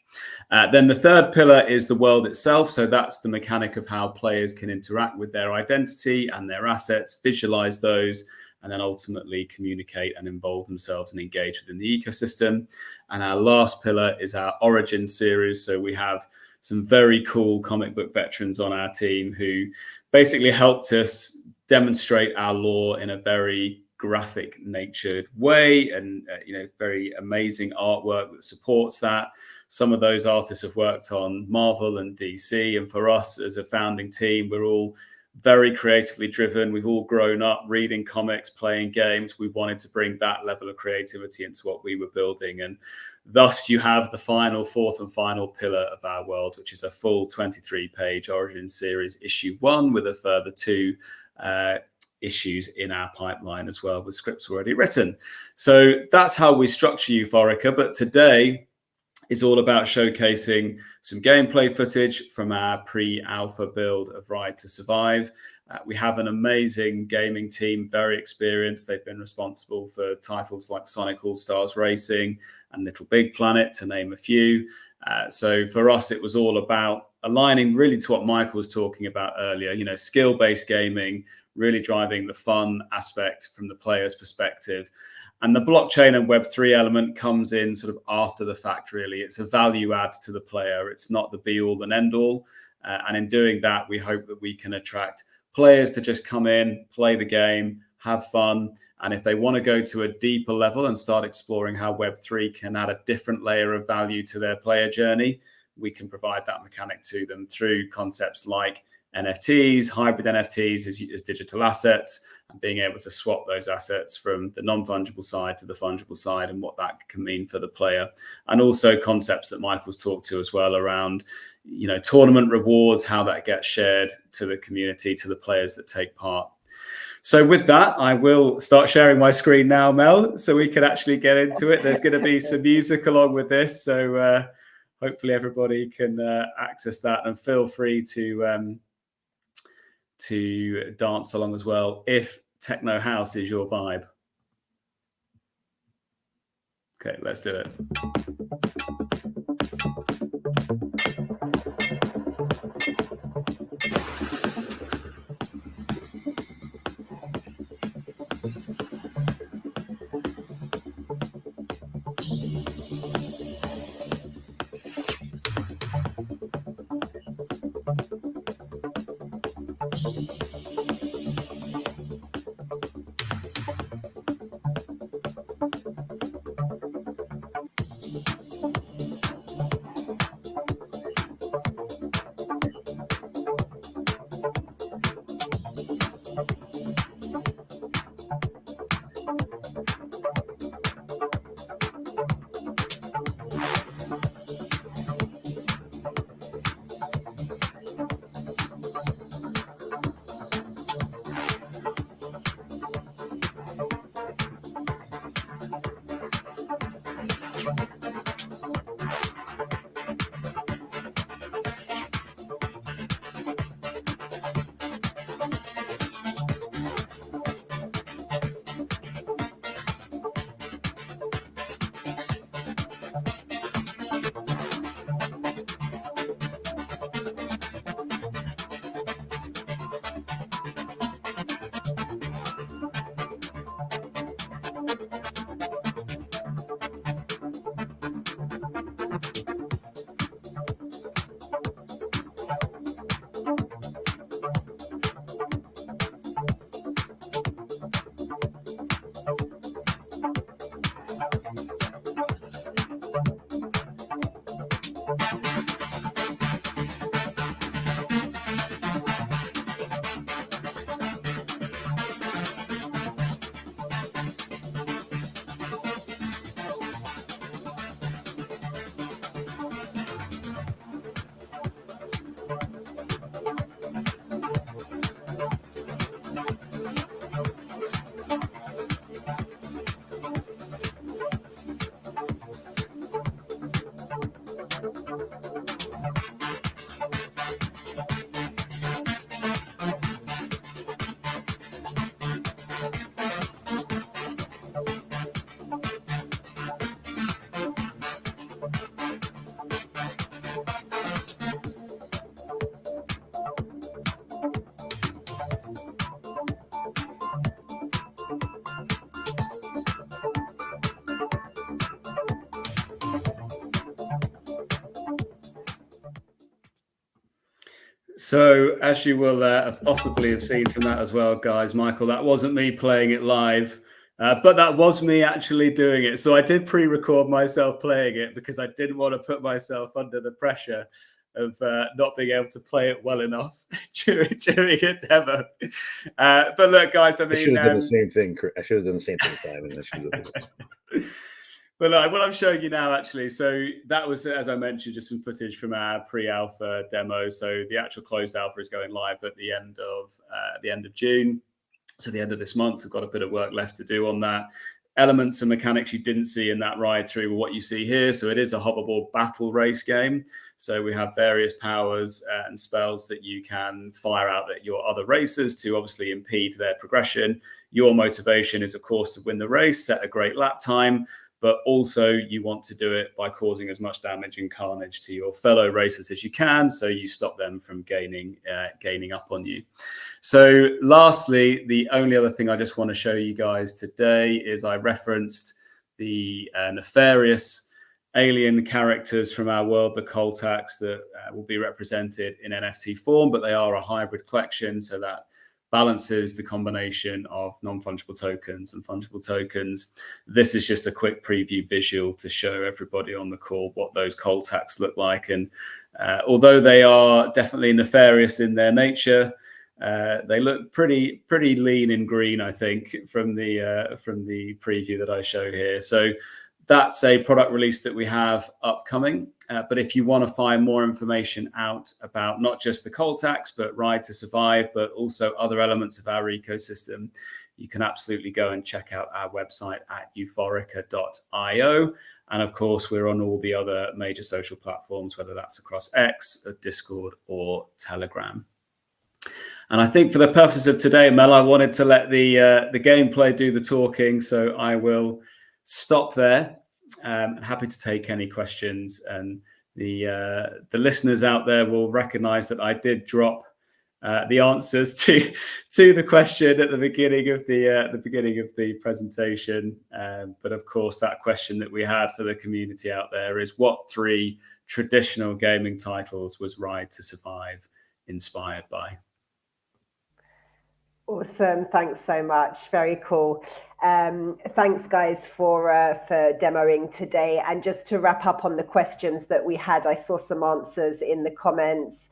Speaker 5: Then the third pillar is the world itself. So that's the mechanic of how players can interact with their identity and their assets, visualize those, and then ultimately communicate and involve themselves and engage within the ecosystem. And our last pillar is our Origin series. So we have some very cool comic book veterans on our team who basically helped us demonstrate our lore in a very graphic natured way, and very amazing artwork that supports that. Some of those artists have worked on Marvel and DC. And for us as a founding team, we're all very creatively driven. We've all grown up reading comics, playing games. We wanted to bring that level of creativity into what we were building. And thus you have the fourth and final pillar of our world, which is a full 23-page Origin series issue 1 with a further 2 issues in our pipeline as well, with scripts already written. So that's how we structure Euphorica. But today is all about showcasing some gameplay footage from our pre-alpha build of Ride to Survive. We have an amazing gaming team, very experienced. They've been responsible for titles like Sonic All-Stars Racing and Little Big Planet, to name a few. So for us, it was all about aligning really to what Michael was talking about earlier, skill-based gaming, really driving the fun aspect from the player's perspective. And the blockchain and Web3 element comes in sort of after the fact, really. It's a value add to the player. It's not the be all and end all. And in doing that, we hope that we can attract players to just come in, play the game, have fun. And if they want to go to a deeper level and start exploring how Web3 can add a different layer of value to their player journey, we can provide that mechanic to them through concepts like NFTs, hybrid NFTs as digital assets, and being able to swap those assets from the non-fungible side to the fungible side, and what that can mean for the player. And also concepts that Michael's talked to as well around, tournament rewards, how that gets shared to the community, to the players that take part. So with that, I will start sharing my screen now, Mel, so we can actually get into it. There's going to be some music along with this, so hopefully everybody can access that, and feel free to dance along as well if techno house is your vibe. Okay, let's do it. So, as you will possibly have seen from that as well, guys, Michael, that wasn't me playing it live, but that was me actually doing it. So I did pre-record myself playing it because I didn't want to put myself under the pressure of not being able to play it well enough during a demo. But look, guys, I mean,
Speaker 4: I should have done the same thing. I should have done the same thing, Simon. I should have.
Speaker 5: But what I'm showing you now, actually, so that was, as I mentioned, just some footage from our pre-alpha demo. So the actual closed alpha is going live at the end of June. So the end of this month, we've got a bit of work left to do on that. Elements and mechanics you didn't see in that ride through were what you see here. So it is a hoverboard battle race game. So we have various powers and spells that you can fire out at your other racers to obviously impede their progression. Your motivation is, of course, to win the race, set a great lap time, but also you want to do it by causing as much damage and carnage to your fellow racers as you can, so you stop them from gaining up on you. So lastly, the only other thing I just want to show you guys today is I referenced the nefarious alien characters from our world, the Coltax, that will be represented in NFT form, but they are a hybrid collection, so that balances the combination of non-fungible tokens and fungible tokens. This is just a quick preview visual to show everybody on the call what those Coltax look like. And although they are definitely nefarious in their nature, they look pretty lean and green, I think, from the preview that I show here. So that's a product release that we have upcoming. But if you want to find more information out about not just the Coltax, but Ride to Survive, but also other elements of our ecosystem, you can absolutely go and check out our website at euphorica.io. And of course, we're on all the other major social platforms, whether that's across X, Discord, or Telegram. And I think for the purposes of today, Mel, I wanted to let the gameplay do the talking, so I will stop there. Happy to take any questions, and the listeners out there will recognize that I did drop the answers to the question at the beginning of the presentation. But of course, that question that we had for the community out there is, what 3 traditional gaming titles was Ride to Survive inspired by?
Speaker 1: Awesome. Thanks so much. Very cool. Thanks, guys, for demoing today. And just to wrap up on the questions that we had, I saw some answers in the comments.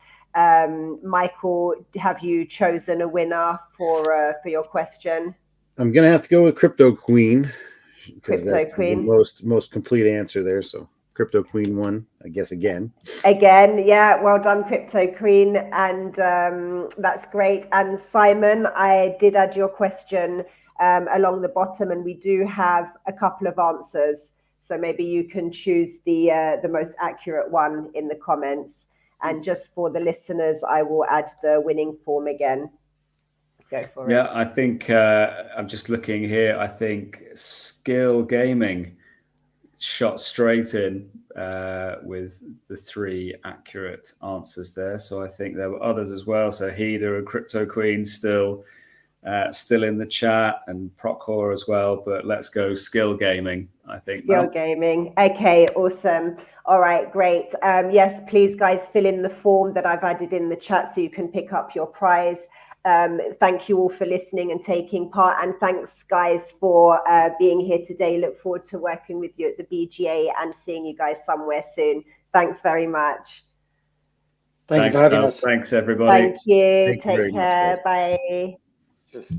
Speaker 1: Michael, have you chosen a winner for your question?
Speaker 4: I'm going to have to go with Crypto Queen.
Speaker 1: Crypto Queen.
Speaker 4: The most complete answer there. So Crypto Queen won, I guess, again.
Speaker 1: Yeah, well done, Crypto Queen, and that's great. And Simon, I did add your question along the bottom, and we do have a couple of answers, so maybe you can choose the most accurate one in the comments. And just for the listeners, I will add the winning form again. Go for it.
Speaker 5: Yeah, I think I'm just looking here. I think Skill Gaming shot straight in with the 3 accurate answers there. So I think there were others as well. So Heda and Crypto Queen still in the chat, and Procor as well. But let's go Skill Gaming, I think.
Speaker 1: Skill Gaming. Okay, awesome. All right, great. Yes, please, guys, fill in the form that I've added in the chat so you can pick up your prize. Thank you all for listening and taking part, and thanks, guys, for being here today. Look forward to working with you at the BGA and seeing you guys somewhere soon. Thanks very much.
Speaker 2: Thank you for having us.
Speaker 5: Thanks, everybody.
Speaker 1: Thank you.
Speaker 4: Thank you very
Speaker 1: Take care.
Speaker 4: much,
Speaker 1: Bye.
Speaker 2: Cheers.